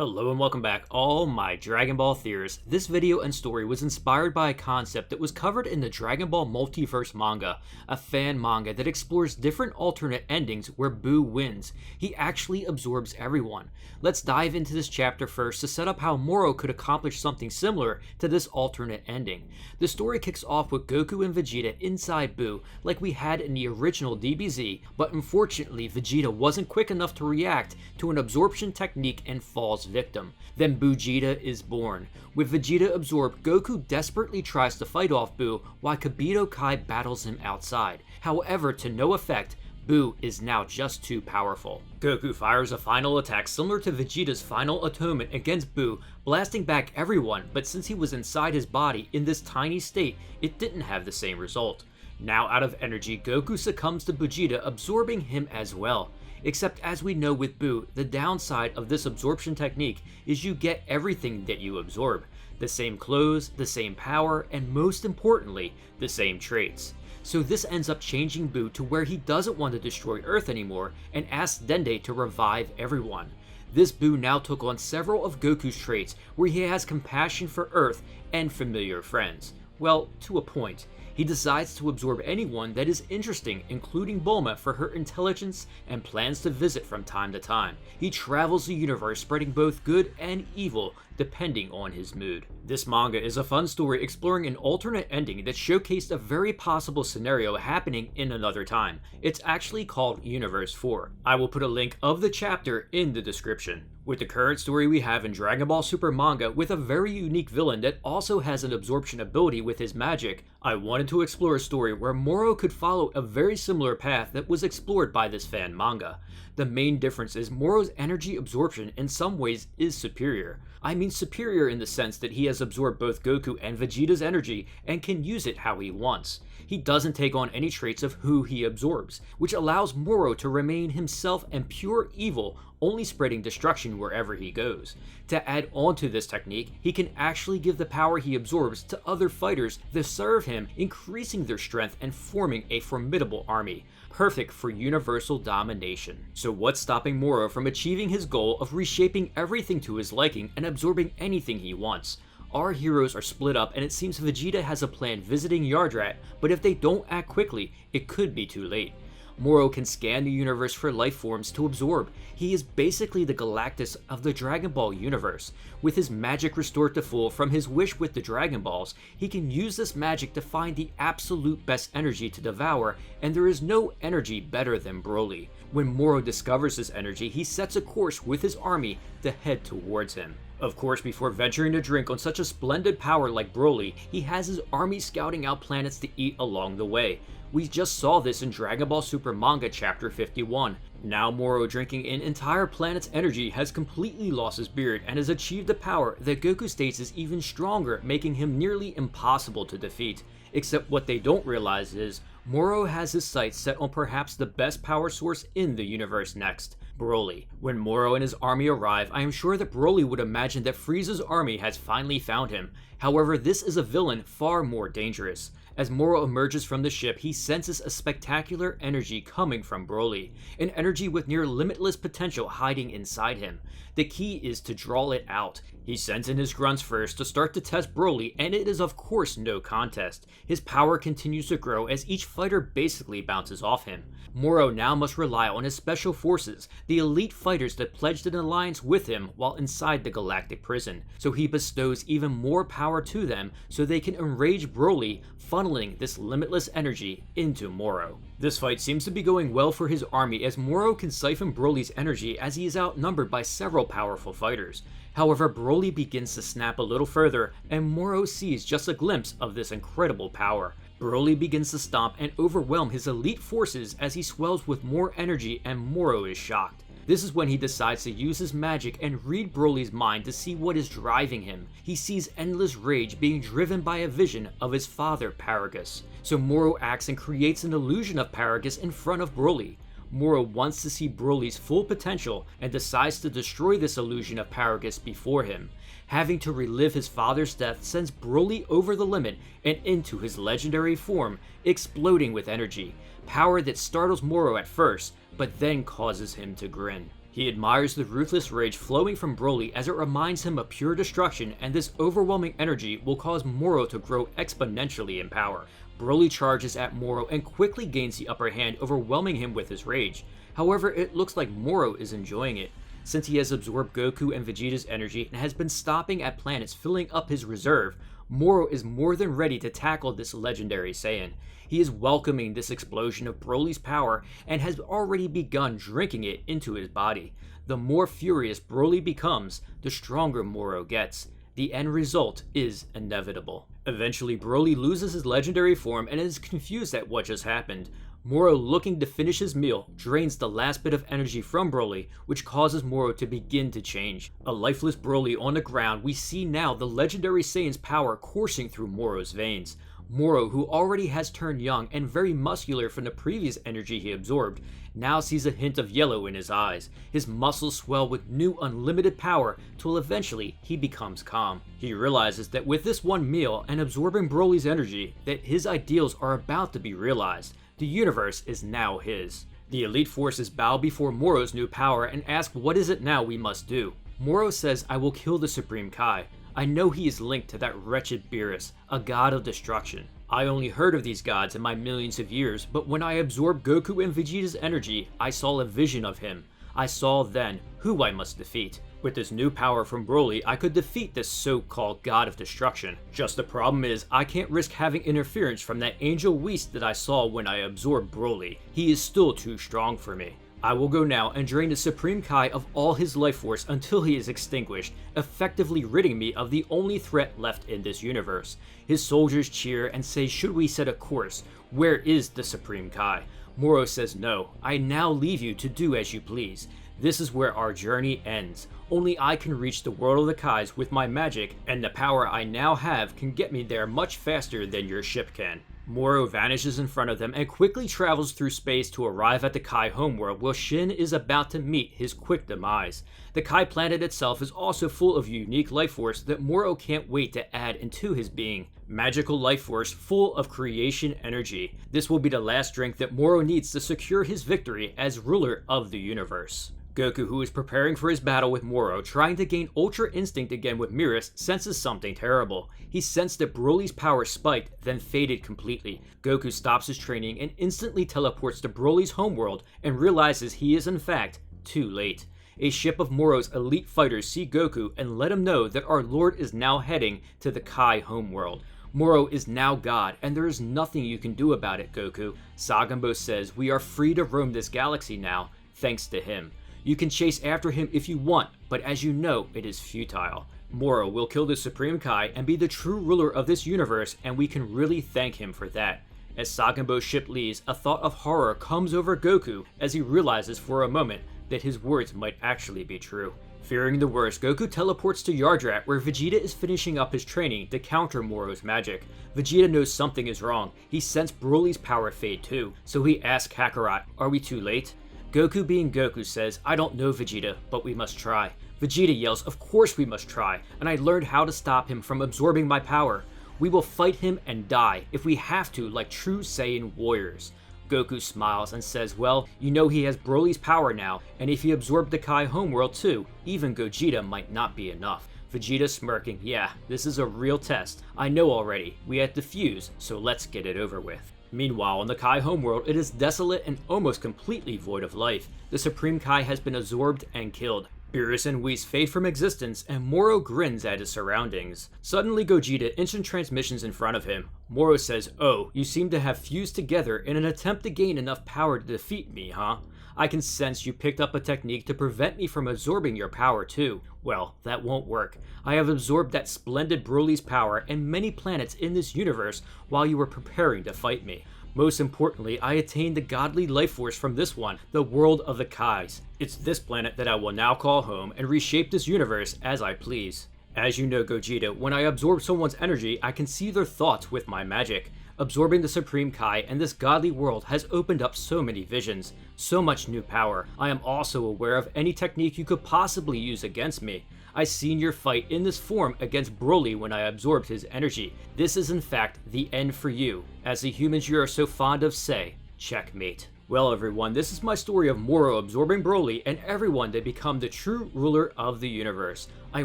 Hello and welcome back, all my Dragon Ball theorists. This video and story was inspired by a concept that was covered in the Dragon Ball Multiverse manga, a fan manga that explores different alternate endings where Buu wins. He actually absorbs everyone. Let's dive into this chapter first to set up how Moro could accomplish something similar to this alternate ending. The story kicks off with Goku and Vegeta inside Buu, like we had in the original DBZ, but unfortunately Vegeta wasn't quick enough to react to an absorption technique and falls victim. Then Buugeta is born. With Vegeta absorbed, Goku desperately tries to fight off Buu while KibitoKai battles him outside. However, to no effect, Buu is now just too powerful. Goku fires a final attack similar to Vegeta's final atonement against Buu, blasting back everyone, but since he was inside his body in this tiny state, it didn't have the same result. Now out of energy, Goku succumbs to Buugeta, absorbing him as well. Except as we know with Buu, the downside of this absorption technique is you get everything that you absorb. The same clothes, the same power, and most importantly, the same traits. So this ends up changing Buu to where he doesn't want to destroy Earth anymore and asks Dende to revive everyone. This Buu now took on several of Goku's traits where he has compassion for Earth and familiar friends. Well, to a point. He decides to absorb anyone that is interesting, including Bulma for her intelligence, and plans to visit from time to time. He travels the universe spreading both good and evil depending on his mood. This manga is a fun story exploring an alternate ending that showcased a very possible scenario happening in another time. It's actually called Universe 4. I will put a link of the chapter in the description. With the current story we have in Dragon Ball Super manga with a very unique villain that also has an absorption ability with his magic, I wanted to explore a story where Moro could follow a very similar path that was explored by this fan manga. The main difference is Moro's energy absorption in some ways is superior. I mean superior in the sense that he has absorbed both Goku and Vegeta's energy and can use it how he wants. He doesn't take on any traits of who he absorbs, which allows Moro to remain himself and pure evil, only spreading destruction wherever he goes. To add on to this technique, he can actually give the power he absorbs to other fighters that serve him, increasing their strength and forming a formidable army. Perfect for universal domination. So what's stopping Moro from achieving his goal of reshaping everything to his liking and absorbing anything he wants? Our heroes are split up and it seems Vegeta has a plan visiting Yardrat, but if they don't act quickly, it could be too late. Moro can scan the universe for life forms to absorb. He is basically the Galactus of the Dragon Ball universe. With his magic restored to full from his wish with the Dragon Balls, he can use this magic to find the absolute best energy to devour, and there is no energy better than Broly. When Moro discovers this energy, he sets a course with his army to head towards him. Of course, before venturing to drink on such a splendid power like Broly, he has his army scouting out planets to eat along the way. We just saw this in Dragon Ball Super Manga Chapter 51. Now Moro, drinking in entire planet's energy, has completely lost his beard and has achieved a power that Goku states is even stronger, making him nearly impossible to defeat. Except what they don't realize is, Moro has his sights set on perhaps the best power source in the universe next, Broly. When Moro and his army arrive, I am sure that Broly would imagine that Frieza's army has finally found him. However, this is a villain far more dangerous. As Moro emerges from the ship, he senses a spectacular energy coming from Broly, an energy with near limitless potential hiding inside him. The key is to draw it out. He sends in his grunts first to start to test Broly, and it is of course no contest. His power continues to grow as each fighter basically bounces off him. Moro now must rely on his special forces, the elite fighters that pledged an alliance with him while inside the galactic prison, so he bestows even more power to them so they can enrage Broly, funneling this limitless energy into Moro. This fight seems to be going well for his army as Moro can siphon Broly's energy as he is outnumbered by several powerful fighters. However, Broly begins to snap a little further and Moro sees just a glimpse of this incredible power. Broly begins to stomp and overwhelm his elite forces as he swells with more energy and Moro is shocked. This is when he decides to use his magic and read Broly's mind to see what is driving him. He sees endless rage being driven by a vision of his father Paragus. So Moro acts and creates an illusion of Paragus in front of Broly. Moro wants to see Broly's full potential and decides to destroy this illusion of Paragus before him. Having to relive his father's death sends Broly over the limit and into his legendary form, exploding with energy, power that startles Moro at first, but then causes him to grin. He admires the ruthless rage flowing from Broly as it reminds him of pure destruction, and this overwhelming energy will cause Moro to grow exponentially in power. Broly charges at Moro and quickly gains the upper hand, overwhelming him with his rage. However, it looks like Moro is enjoying it. Since he has absorbed Goku and Vegeta's energy and has been stopping at planets filling up his reserve, Moro is more than ready to tackle this legendary Saiyan. He is welcoming this explosion of Broly's power and has already begun drinking it into his body. The more furious Broly becomes, the stronger Moro gets. The end result is inevitable. Eventually, Broly loses his legendary form and is confused at what just happened. Moro, looking to finish his meal, drains the last bit of energy from Broly, which causes Moro to begin to change. A lifeless Broly on the ground, we see now the legendary Saiyan's power coursing through Moro's veins. Moro, who already has turned young and very muscular from the previous energy he absorbed, now sees a hint of yellow in his eyes. His muscles swell with new unlimited power till eventually he becomes calm. He realizes that with this one meal and absorbing Broly's energy, that his ideals are about to be realized. The universe is now his. The elite forces bow before Moro's new power and ask what is it now we must do. Moro says, "I will kill the Supreme Kai. I know he is linked to that wretched Beerus, a god of destruction. I only heard of these gods in my millions of years, but when I absorbed Goku and Vegeta's energy, I saw a vision of him. I saw then who I must defeat. With this new power from Broly, I could defeat this so-called god of destruction. Just the problem is, I can't risk having interference from that Angel Whis that I saw when I absorbed Broly. He is still too strong for me. I will go now and drain the Supreme Kai of all his life force until he is extinguished, effectively ridding me of the only threat left in this universe." His soldiers cheer and say, "Should we set a course? Where is the Supreme Kai?" Moro says, "No, I now leave you to do as you please. This is where our journey ends. Only I can reach the world of the Kais with my magic, and the power I now have can get me there much faster than your ship can." Moro vanishes in front of them and quickly travels through space to arrive at the Kai homeworld, where Shin is about to meet his quick demise. The Kai planet itself is also full of unique life force that Moro can't wait to add into his being. Magical life force full of creation energy. This will be the last drink that Moro needs to secure his victory as ruler of the universe. Goku, who is preparing for his battle with Moro, trying to gain Ultra Instinct again with Beerus, senses something terrible. He sensed that Broly's power spiked, then faded completely. Goku stops his training and instantly teleports to Broly's homeworld and realizes he is in fact too late. A ship of Moro's elite fighters see Goku and let him know that our lord is now heading to the Kai homeworld. Moro is now God, and there is nothing you can do about it, Goku. Sagambo says, "We are free to roam this galaxy now, thanks to him. You can chase after him if you want, but as you know, it is futile. Moro will kill the Supreme Kai and be the true ruler of this universe, and we can really thank him for that." As Sagambo's ship leaves, a thought of horror comes over Goku as he realizes for a moment that his words might actually be true. Fearing the worst, Goku teleports to Yardrat, where Vegeta is finishing up his training to counter Moro's magic. Vegeta knows something is wrong. He sensed Broly's power fade too, so he asks Kakarot, "Are we too late?" Goku, being Goku, says, "I don't know, Vegeta, but we must try." Vegeta yells, "Of course we must try, and I learned how to stop him from absorbing my power. We will fight him and die, if we have to, like true Saiyan warriors." Goku smiles and says, "Well, you know he has Broly's power now, and if he absorbed the Kai homeworld too, even Gogeta might not be enough." Vegeta smirking, "Yeah, this is a real test. I know already. We had to fuse, so let's get it over with." Meanwhile, on the Kai homeworld, it is desolate and almost completely void of life. The Supreme Kai has been absorbed and killed. Beerus and Whis fade from existence, and Moro grins at his surroundings. Suddenly, Gogeta instant transmissions in front of him. Moro says, "Oh, you seem to have fused together in an attempt to gain enough power to defeat me, huh? I can sense you picked up a technique to prevent me from absorbing your power too. Well, that won't work. I have absorbed that splendid Broly's power and many planets in this universe while you were preparing to fight me. Most importantly, I attained the godly life force from this one, the world of the Kais. It's this planet that I will now call home and reshape this universe as I please. As you know, Gogeta, when I absorb someone's energy, I can see their thoughts with my magic. Absorbing the Supreme Kai and this godly world has opened up so many visions, so much new power. I am also aware of any technique you could possibly use against me. I seen your fight in this form against Broly when I absorbed his energy. This is in fact the end for you. As the humans you are so fond of say, checkmate." Well everyone, this is my story of Moro absorbing Broly and everyone to become the true ruler of the universe. I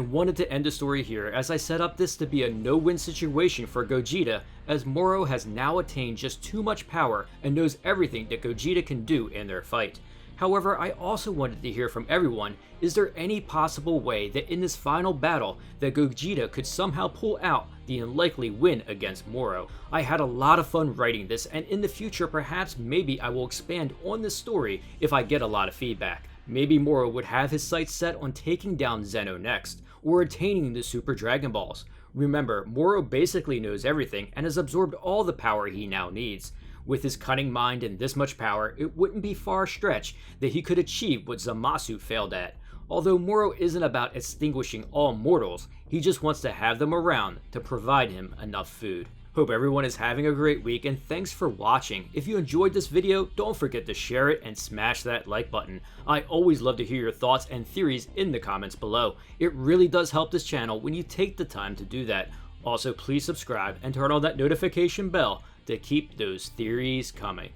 wanted to end the story here as I set up this to be a no-win situation for Gogeta, as Moro has now attained just too much power and knows everything that Gogeta can do in their fight. However, I also wanted to hear from everyone, is there any possible way that in this final battle that Gogeta could somehow pull out the unlikely win against Moro? I had a lot of fun writing this, and in the future perhaps maybe I will expand on this story if I get a lot of feedback. Maybe Moro would have his sights set on taking down Zeno next, or attaining the Super Dragon Balls. Remember, Moro basically knows everything and has absorbed all the power he now needs. With his cunning mind and this much power, it wouldn't be far stretch that he could achieve what Zamasu failed at. Although Moro isn't about extinguishing all mortals, he just wants to have them around to provide him enough food. Hope everyone is having a great week, and thanks for watching. If you enjoyed this video, don't forget to share it and smash that like button. I always love to hear your thoughts and theories in the comments below. It really does help this channel when you take the time to do that. Also, please subscribe and turn on that notification bell to keep those theories coming.